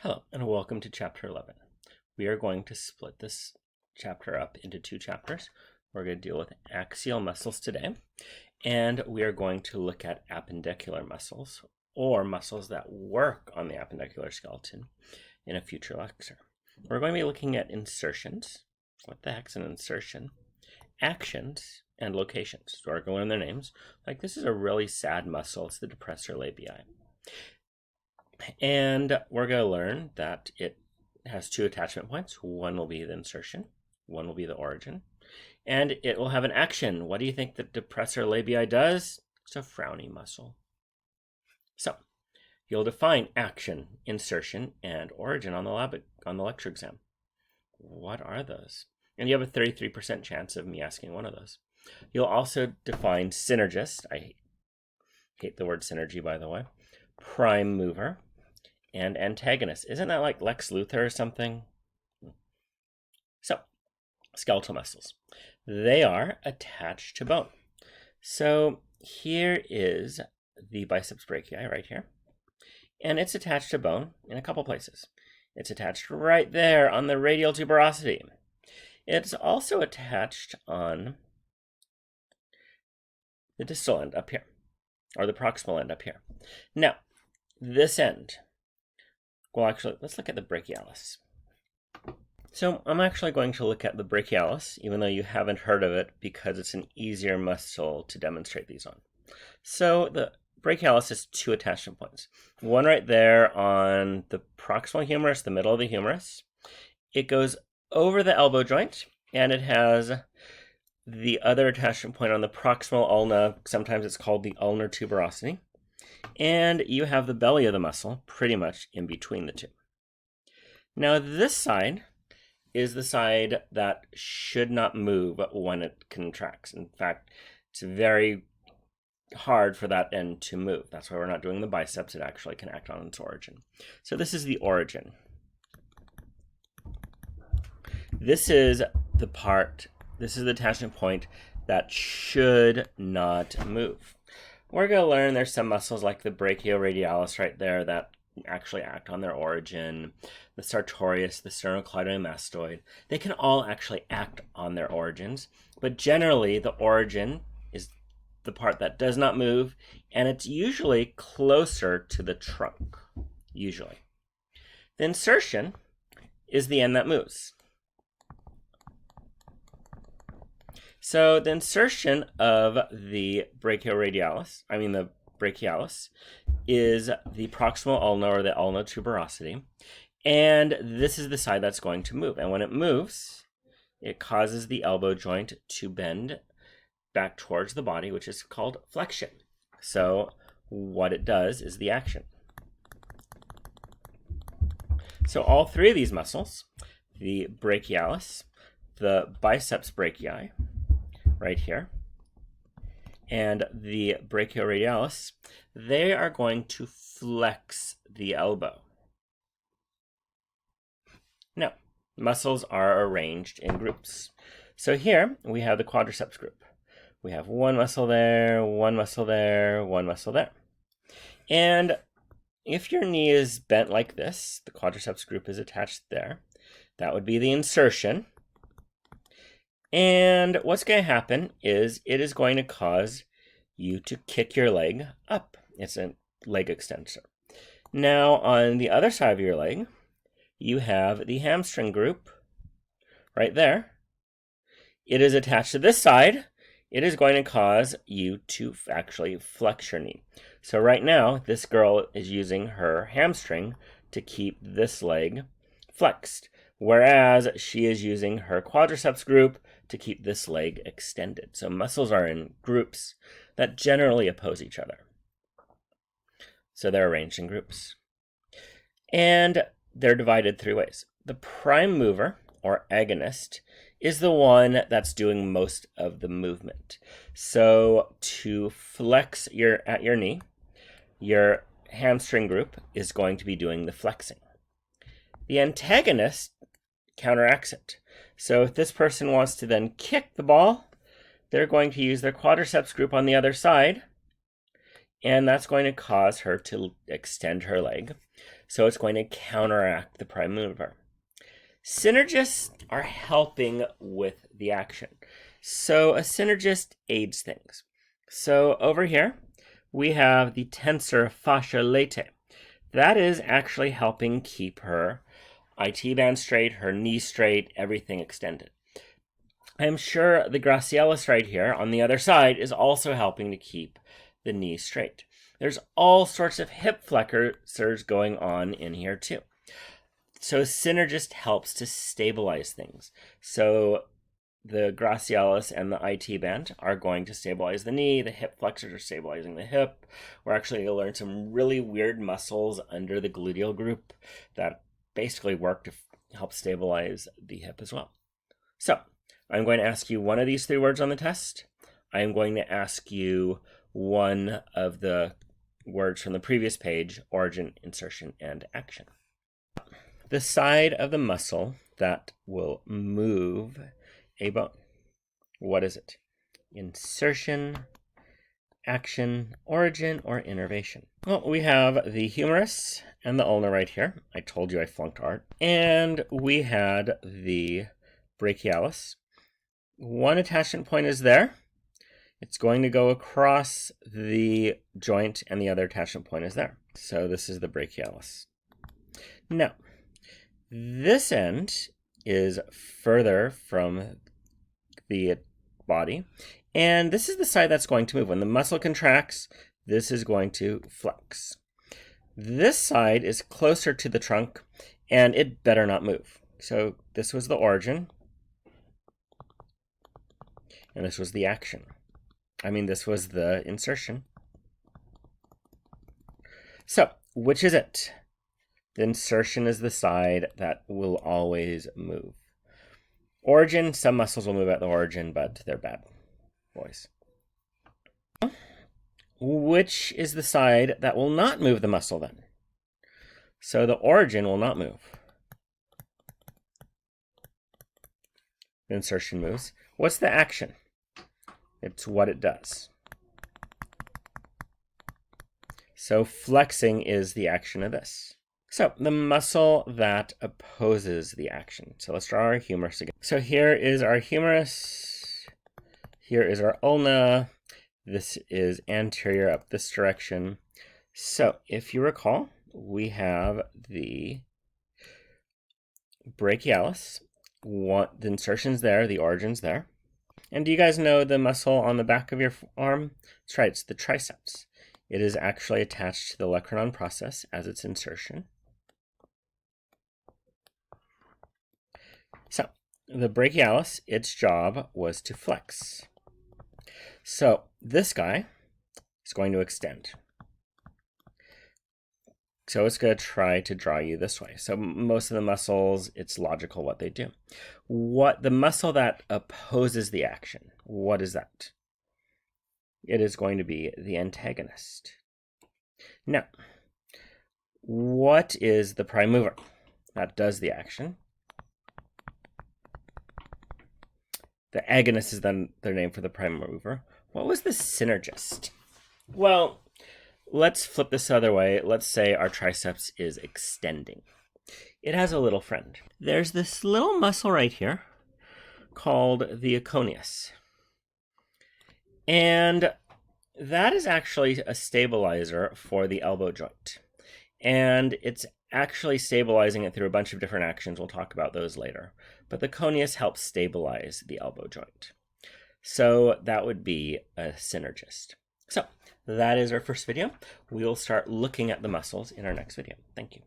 Hello, and welcome to Chapter 11. We are going to split this chapter up into two chapters. We're going to deal with axial muscles today, and we are going to look at appendicular muscles, or muscles that work on the appendicular skeleton, in a future lecture. We're going to be looking at insertions. What the heck's an insertion? Actions, and locations. So we're going to learn their names. Like, this is a really sad muscle. It's the depressor labii. And we're going to learn that it has two attachment points. One will be the insertion, one will be the origin, and it will have an action. What do you think the depressor labii does? It's a frowny muscle. So you'll define action, insertion, and origin on the lecture exam. What are those? And you have a 33% chance of me asking one of those. You'll also define synergist. I hate the word synergy, by the way. Prime mover, and antagonist. Isn't that like Lex Luthor or something? So, skeletal muscles. They are attached to bone. So here is the biceps brachii right here. And it's attached to bone in a couple places. It's attached right there on the radial tuberosity. It's also attached on the distal end up here, or the proximal end up here. Now, this end, well, actually, let's look at the brachialis. So I'm actually going to look at the brachialis, even though you haven't heard of it, because it's an easier muscle to demonstrate these on. So the brachialis has two attachment points. One right there on the proximal humerus, the middle of the humerus. It goes over the elbow joint, and it has the other attachment point on the proximal ulna. Sometimes it's called the ulnar tuberosity. And you have the belly of the muscle pretty much in between the two. Now this side is the side that should not move when it contracts. In fact, it's very hard for that end to move. That's why we're not doing the biceps. It actually can act on its origin. So this is the origin. This is the attachment point that should not move. We're going to learn there's some muscles like the brachioradialis right there that actually act on their origin, the sartorius, the sternocleidomastoid. They can all actually act on their origins, but generally the origin is the part that does not move, and it's usually closer to the trunk, usually. The insertion is the end that moves. So the insertion of the brachialis, is the proximal ulna or the ulnar tuberosity. And this is the side that's going to move. And when it moves, it causes the elbow joint to bend back towards the body, which is called flexion. So what it does is the action. So all three of these muscles, the brachialis, the biceps brachii, right here, and the brachioradialis, they are going to flex the elbow. Now, muscles are arranged in groups. So here we have the quadriceps group. We have one muscle there, one muscle there, one muscle there. And if your knee is bent like this, the quadriceps group is attached there. That would be the insertion. And what's going to happen is it is going to cause you to kick your leg up. It's a leg extensor. Now, on the other side of your leg, you have the hamstring group right there. It is attached to this side. It is going to cause you to actually flex your knee. So right now, this girl is using her hamstring to keep this leg flexed, whereas she is using her quadriceps group to keep this leg extended. So muscles are in groups that generally oppose each other. So they're arranged in groups. And they're divided three ways. The prime mover, or agonist, is the one that's doing most of the movement. So to flex at your knee, your hamstring group is going to be doing the flexing. The antagonist counteracts it. So if this person wants to then kick the ball, they're going to use their quadriceps group on the other side, and that's going to cause her to extend her leg. So it's going to counteract the prime mover. Synergists are helping with the action. So a synergist aids things. So over here, we have the tensor fascia latae. That is actually helping keep her IT band straight, her knee straight, everything extended. I am sure the gracilis right here on the other side is also helping to keep the knee straight. There's all sorts of hip flexors going on in here too. So synergist helps to stabilize things. So the gracilis and the IT band are going to stabilize the knee. The hip flexors are stabilizing the hip. We're actually going to learn some really weird muscles under the gluteal group that basically work to help stabilize the hip as well. So I'm going to ask you one of these 3 words on the test. I am going to ask you one of the words from the previous page: origin, insertion, and action. The side of the muscle that will move a bone. What is it? Insertion, action, origin, or innervation? Well, we have the humerus and the ulna right here. I told you I flunked art. And we had the brachialis. One attachment point is there. It's going to go across the joint, and the other attachment point is there. So this is the brachialis. Now, this end is further from the body, and this is the side that's going to move. When the muscle contracts, this is going to flex. This side is closer to the trunk, and it better not move. So this was the origin, and this was the action. This was the insertion. So, which is it? The insertion is the side that will always move. Origin, some muscles will move at the origin, but they're bad boys. Which is the side that will not move the muscle then? So the origin will not move. The insertion moves. What's the action? It's what it does. So flexing is the action of this. So the muscle that opposes the action. So let's draw our humerus again. So here is our humerus. Here is our ulna. This is anterior up this direction. So if you recall, we have the brachialis. The insertion's there, the origin's there. And do you guys know the muscle on the back of your arm? That's right, it's the triceps. It is actually attached to the olecranon process as its insertion. So the brachialis, its job was to flex. So this guy is going to extend. So it's going to try to draw you this way. So most of the muscles, it's logical what they do. The muscle that opposes the action, what is that? It is going to be the antagonist. Now, what is the prime mover that does the action? The agonist is then their name for the prime mover. What was the synergist? Well, let's flip this other way. Let's say our triceps is extending. It has a little friend. There's this little muscle right here called the aconius. And that is actually a stabilizer for the elbow joint. And it's actually stabilizing it through a bunch of different actions. We'll talk about those later. But the conius helps stabilize the elbow joint. So that would be a synergist. So that is our first video. We'll start looking at the muscles in our next video. Thank you.